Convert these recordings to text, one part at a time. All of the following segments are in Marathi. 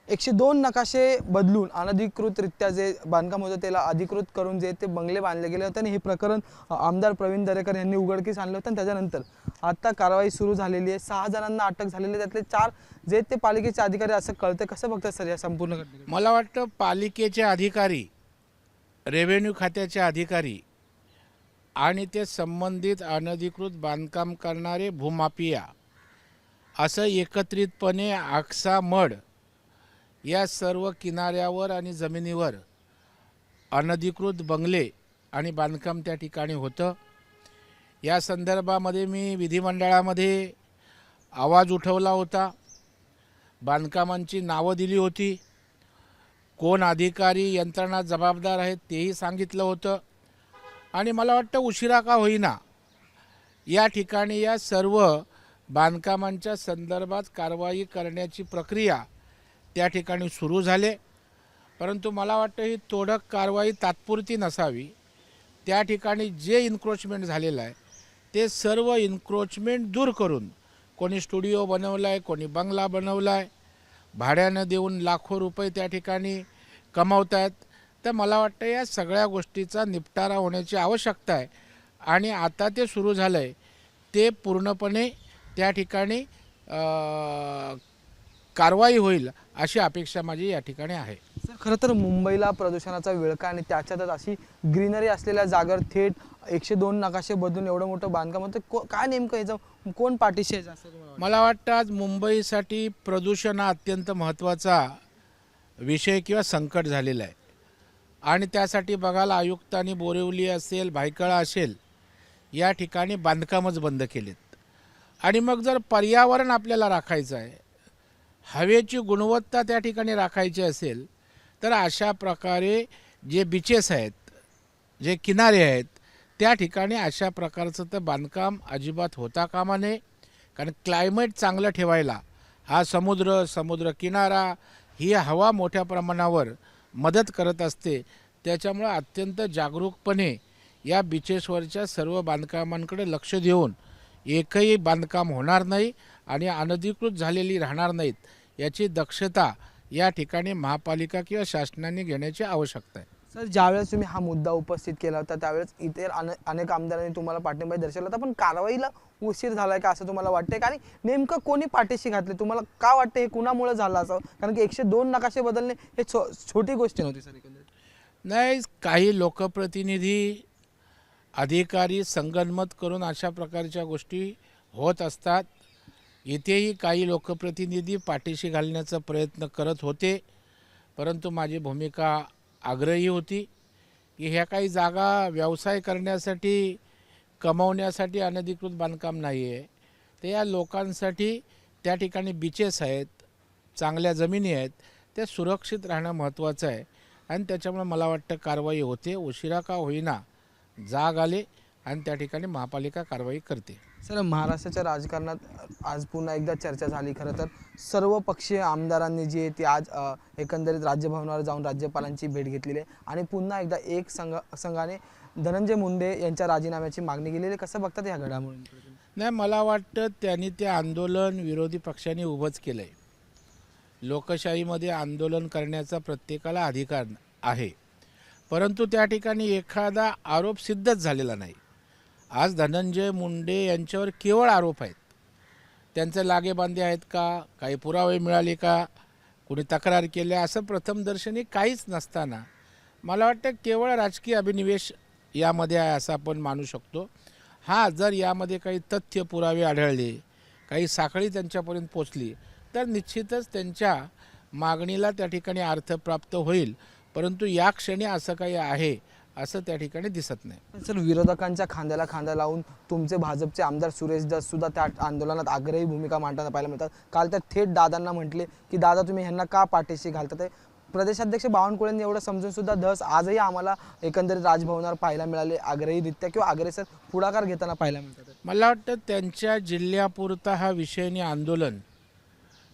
102 नकाशे बदलून अनधिकृतरित्या जे बांधकाम होतं त्याला अधिकृत करून जे ते बंगले बांधले गेले होते आणि हे प्रकरण आमदार प्रवीण दरेकर यांनी उघडकीस आणलं होतं आणि त्याच्यानंतर आता कारवाई सुरू झालेली आहे। 6 जणांना अटक झालेली, त्यातले 4 जे ते पालिकेचे अधिकारी असं कळतं। कसं बघतात सर या संपूर्ण घटनेकडे? मला वाटतं पालिकेचे अधिकारी, रेव्हेन्यू खात्याचे अधिकारी आणि ते संबंधित अनधिकृत बांधकाम करणारे भूमाफिया असं एकत्रितपणे आक्सा मड या सर्व किनाऱ्यावर आणि जमिनीवर अनधिकृत बंगले आणि बांधकाम त्या ठिकाणी होतं। या संदर्भामध्ये मी विधिमंडळामध्ये आवाज उठवला होता, बांधकामांची नावं दिली होती, कोण अधिकारी यंत्रणा जबाबदार आहेत तेही सांगितलं होतं। आणि मला वाटतं उशिरा का होईना या ठिकाणी या सर्व बांधकामांच्या संदर्भात कारवाई करण्याची प्रक्रिया त्या ठिकाणी सुरू झाले। परंतु मला वाटतं ही तोडक कारवाई तात्पुरती नसावी। त्या ठिकाणी जे इन्क्रोचमेंट झालेलं आहे ते सर्व इन्क्रोचमेंट दूर करून, कोणी स्टुडिओ बनवला आहे, कोणी बंगला बनवला आहे, भाड्यानं देऊन लाखो रुपये त्या ठिकाणी कमावत आहेत, तर मला वाटतं या सगळ्या गोष्टीचा निपटारा होण्याची आवश्यकता आहे। आणि आता ते सुरू झालं आहे ते पूर्णपणे त्या ठिकाणी कारवाई होईल अशी अपेक्षा माझी या ठिकाणी आहे। सर खरं तर मुंबईला प्रदूषणाचा विळखा आणि त्याच्यातच अशी ग्रीनरी असलेल्या जागेवर थेट 102 नकाशे बदलून एवढं मोठं बांधकाम होतं, काय नेमकं याचं कोण पाठीशी आहे असं तुम्हाला वाटतं? मला वाटतं आज मुंबईसाठी प्रदूषण हा अत्यंत महत्त्वाचा विषय किंवा संकट झालेला आहे। आणि त्यासाठी बघायला आयुक्तांनी बोरिवली असेल, भायखळा असेल या ठिकाणी बांधकामच बंद केलेत। आणि मग जर पर्यावरण आपल्याला राखायचं आहे, हवेची गुणवत्ता त्या ठिकाणी राखायची असेल, तर अशा प्रकारे जे बीचेस आहेत, जे किनारे आहेत, त्या ठिकाणी अशा प्रकारचं तर बांधकाम अजिबात होता कामा नये। कारण क्लायमेट चांगलं ठेवायला हा समुद्र किनारा ही हवा मोठ्या प्रमाणावर मदत करत असते। त्याच्यामुळे अत्यंत जागरूकपणे या बीचेसवरच्या सर्व बांधकामांकडे लक्ष देऊन एकही बांधकाम होणार नाही आणि अनधिकृत झालेली राहणार नाहीत याची दक्षता या ठिकाणी महापालिका किंवा शासनाने घेण्याची आवश्यकता आहे। सर ज्यावेळेस तुम्ही हा मुद्दा उपस्थित केला होता त्यावेळेस इतर अनेक आमदारांनी तुम्हाला पाठिंबा दर्शवला होता, पण कारवाईला उशीर झालाय का असं तुम्हाला वाटतंय? आणि नेमकं कोणी पाठीशी घातले तुम्हाला का वाटतं, हे कुणामुळे झालं असं? कारण की 102 नकाशे बदलणे हे छोटी गोष्ट नव्हती सर एकंदरीत। नाही, काही लोकप्रतिनिधी अधिकारी संगनमत करून अशा प्रकारच्या गोष्टी होत असतात। इथेही काही लोकप्रतिनिधी पाठीशी घालण्याचा प्रयत्न करत होते, परंतु माझी भूमिका आग्रही होती की ह्या काही जागा व्यवसाय करण्यासाठी, कमवण्यासाठी अनधिकृत बांधकाम नाही आहे। ते या लोकांसाठी त्या ठिकाणी बीचेस आहेत, चांगल्या जमिनी आहेत, त्या सुरक्षित राहणं महत्त्वाचं आहे। आणि त्याच्यामुळे मला वाटतं कारवाई होते, उशिरा का होईना जाग आले आणि त्या ठिकाणी महापालिका कारवाई करते। सर महाराष्ट्राच्या राजकारणात आज पुन्हा एकदा चर्चा झाली। खरं तर सर्व पक्षीय आमदारांनी जी आहे ती आज एकंदरीत राज्यभवनावर जाऊन राज्यपालांची भेट घेतलेली आहे आणि पुन्हा एकदा एक संघाने धनंजय मुंडे यांच्या राजीनाम्याची मागणी केलेली आहे। कसं बघतात या घडामोडींकडे? नाही, मला वाटतं त्यांनी ते आंदोलन विरोधी पक्षांनी उभंच केलं आहे। लोकशाहीमध्ये आंदोलन करण्याचा प्रत्येकाला अधिकार आहे, परंतु त्या ठिकाणी एखादा आरोप सिद्धच झालेला नाही। आज धनंजय मुंडे यांच्यावर केवळ आरोप आहेत, त्यांचे लागेबांधे आहेत का, काही पुरावे मिळाले का, कुणी तक्रार केल्या, असं प्रथमदर्शनी काहीच नसताना मला वाटतं केवळ राजकीय अभिनिवेश यामध्ये आहे असं आपण मानू शकतो। हां, जर यामध्ये काही तथ्य पुरावे आढळले, काही साखळी त्यांच्यापर्यंत पोचली, तर निश्चितच त्यांच्या मागणीला त्या ठिकाणी अर्थ प्राप्त होईल, परंतु या क्षणी असं काही आहे असं त्या ठिकाणी दिसत नाही। सर विरोधकांच्या खांद्याला खांदा लावून तुमचे भाजपचे आमदार सुरेश दस सुद्धा त्या आंदोलनात आग्रही भूमिका मांडताना पाहायला मिळतात। काल तर थेट दादांना म्हटले की दादा तुम्ही ह्यांना का पाठीशी घालतात? प्रदेशाध्यक्ष बावनकुळेंनी एवढं समजून सुद्धा धस आजही आम्हाला एकंदरीत राजभवनावर पाहायला मिळाले, आग्रहीरित्या किंवा अग्रेसर पुढाकार घेताना पाहायला मिळतात। मला वाटतं त्यांच्या जिल्ह्यापुरता हा विषयनी आंदोलन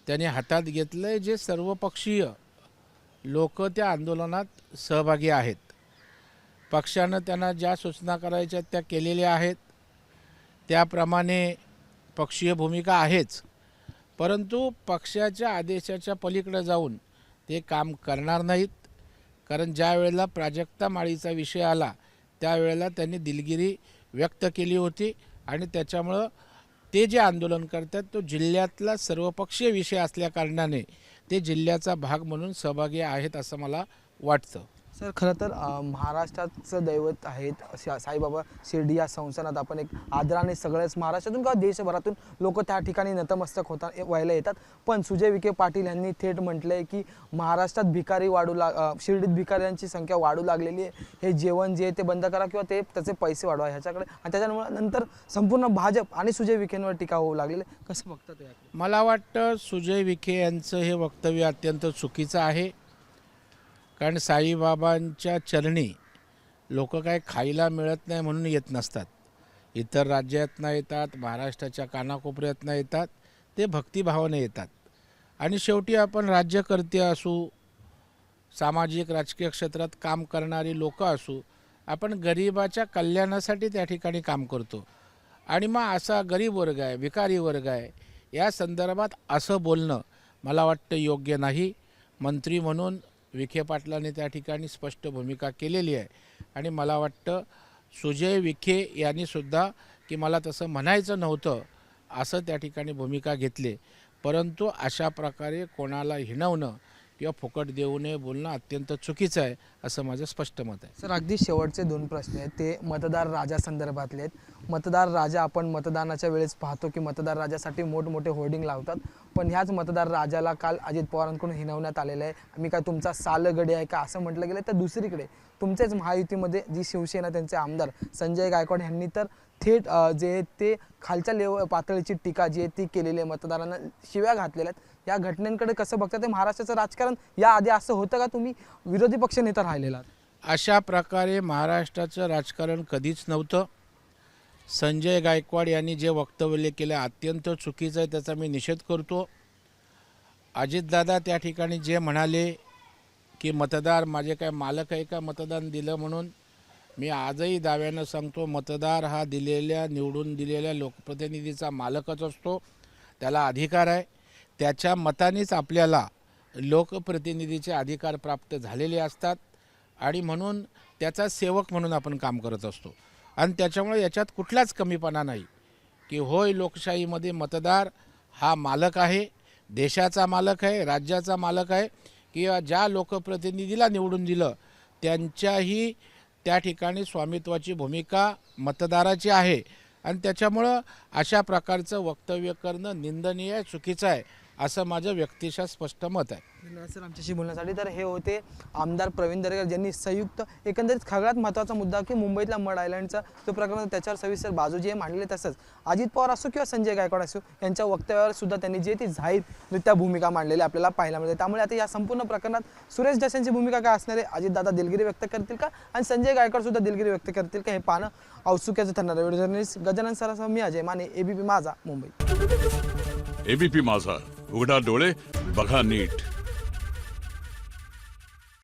त्यांनी हातात घेतलं आहे। जे सर्वपक्षीय लोक त्या आंदोलनात सहभागी आहेत, पक्षानं त्यांना ज्या सूचना करायच्या त्या केलेल्या आहेत, त्याप्रमाणे पक्षीय भूमिका आहेच, परंतु पक्षाच्या आदेशाच्या पलीकडे जाऊन ते काम करणार नाहीत. कारण ज्या वेळेला प्राजक्ता माळीचा विषय आला त्यावेळेला त्यांनी दिलगिरी व्यक्त केली होती आणि त्याच्यामुळं ते जे आंदोलन करतात तो जिल्ह्यातला सर्वपक्षीय विषय असल्याकारणाने ते जिल्ह्याचा भाग म्हणून सहभागी आहेत असं मला वाटतं. सर, खरं तर महाराष्ट्राचं दैवत आहेत साईबाबा शिर्डी या संस्थानात आपण एक आदराने सगळ्याच महाराष्ट्रातून किंवा देशभरातून लोक त्या ठिकाणी नतमस्तक व्हायला येतात. पण सुजय विखे पाटील यांनी थेट म्हटलं आहे की महाराष्ट्रात भिकारी शिर्डीत भिकाऱ्यांची संख्या वाढू लागलेली आहे. हे जेवण जे ते बंद करा किंवा त्याचे पैसे वाढवा ह्याच्याकडे, आणि त्याच्यामुळे नंतर संपूर्ण भाजप आणि सुजय विखेंवर टीका होऊ लागलेली. कसं बघतात याकडे? मला वाटतं सुजय विखे यांचं हे वक्तव्य अत्यंत चुकीचं आहे. कारण साईबाबांच्या चरणी लोक काय खायला मिळत नाही म्हणून येत नसतात. इतर राज्यातनं येतात, महाराष्ट्राच्या कानाकोपऱ्यातनं येतात, ते भक्तिभावाने येतात. आणि शेवटी आपण राज्यकर्ते असू, सामाजिक राजकीय क्षेत्रात काम करणारी लोक असू, आपण गरिबाच्या कल्याणासाठी त्या ठिकाणी काम करतो. आणि मग असा गरीब वर्ग आहे, भिकारी वर्ग आहे, या संदर्भात असं बोलणं मला वाटतं योग्य नाही. मंत्री म्हणून विखे पाटलांनी त्या ठिकाणी स्पष्ट भूमिका केलेली आहे. आणि मला वाटतं सुजय विखे यांनीसुद्धा की मला तसं म्हणायचं नव्हतं असं त्या ठिकाणी भूमिका घेतली. परंतु अशा प्रकारे कोणाला हिणवणं किंवा फुकट देऊ नये बोलणं अत्यंत चुकीचं आहे असं माझं स्पष्ट मत आहे. सर, अगदी शेवटचे 2 प्रश्न आहेत, ते मतदार राजा संदर्भातले आहेत. मतदार राजा आपण मतदानाच्या वेळेस पाहतो की मतदार राजासाठी मोठमोठे होर्डिंग लावतात, पण ह्याच मतदार राजाला काल अजित पवारांकडून हिणवण्यात आलेलं आहे. मी काय तुमचा सालगडी आहे का असं म्हटलं गेलं. तर दुसरीकडे तुमच्याच महायुतीमध्ये जी शिवसेना त्यांचे आमदार संजय गायकवाड यांनी तर थेट जे ते खालच्या पातळीची टीका जी आहे ती केलेली आहे, मतदारांना शिव्या घातलेल्या आहेत. या घटनेकडे कसं बघता? ते महाराष्ट्राचं राजकारण याआधी असं होतं का? तुम्ही विरोधी पक्षनेता राहिलेला? अशा प्रकारे महाराष्ट्राचं राजकारण कधीच नव्हतं. संजय गायकवाड यांनी जे वक्तव्य केलं अत्यंत चुकीचं आहे, त्याचा मी निषेध करतो. अजितदादा त्या ठिकाणी जे म्हणाले की मतदार माझे काय मालक आहे का मतदान दिलं म्हणून, मी आजही दाव्यानं सांगतो मतदार हा निवडून दिलेल्या लोकप्रतिनिधीचा मालकच असतो. त्याला अधिकार आहे. त्याच्या मतानेच आपल्याला लोकप्रतिनिधीचे अधिकार प्राप्त झालेले असतात आणि म्हणून त्याचा सेवक म्हणून आपण काम करत असतो. आणि त्याच्यामुळे याच्यात कुठलाच कमीपणा नाही की होय लोकशाहीमध्ये मतदार हा मालक आहे, देशाचा मालक आहे, राज्याचा मालक आहे, किंवा ज्या लोकप्रतिनिधीला निवडून दिलं त्यांच्याही त्या ठिकाणी स्वामित्वाची भूमिका मतदाराची आहे. आणि त्याच्यामुळं अशा प्रकारचं वक्तव्य करणं निंदनीय आहे, चुकीचं आहे असं माझं व्यक्तिशः स्पष्ट मत आहे. धन्यवाद सर आमच्याशी बोलण्यासाठी. तर हे होते आमदार प्रवीण दरेकर, ज्यांनी संयुक्त एकंदरीत सगळ्यात महत्त्वाचा मुद्दा की मुंबईतला मड आयलंडचा जो प्रकरण त्याच्यावर सविस्तर बाजू जे मांडले, तसंच अजित पवार असो किंवा संजय गायकवाड असो यांच्या वक्तव्यावर सुद्धा त्यांनी जे ती जाहीर भूमिका मांडलेली आपल्याला पाहायला मिळते. त्यामुळे आता या संपूर्ण प्रकरणात सुरेश दसांची भूमिका काय असणार आहे, अजितदादा दिलगिरी व्यक्त करतील का आणि संजय गायकवाड सुद्धा दिलगिरी व्यक्त करतील का, हे पाहणं औत्सुक्याचं ठरणार आहे. व्हिडिओ जर्नलिस्ट गजानन सरासह मी अजय माने, एबीपी माझा, मुंबई. एबीपी माझा, उघडा डोळे बघा नीट.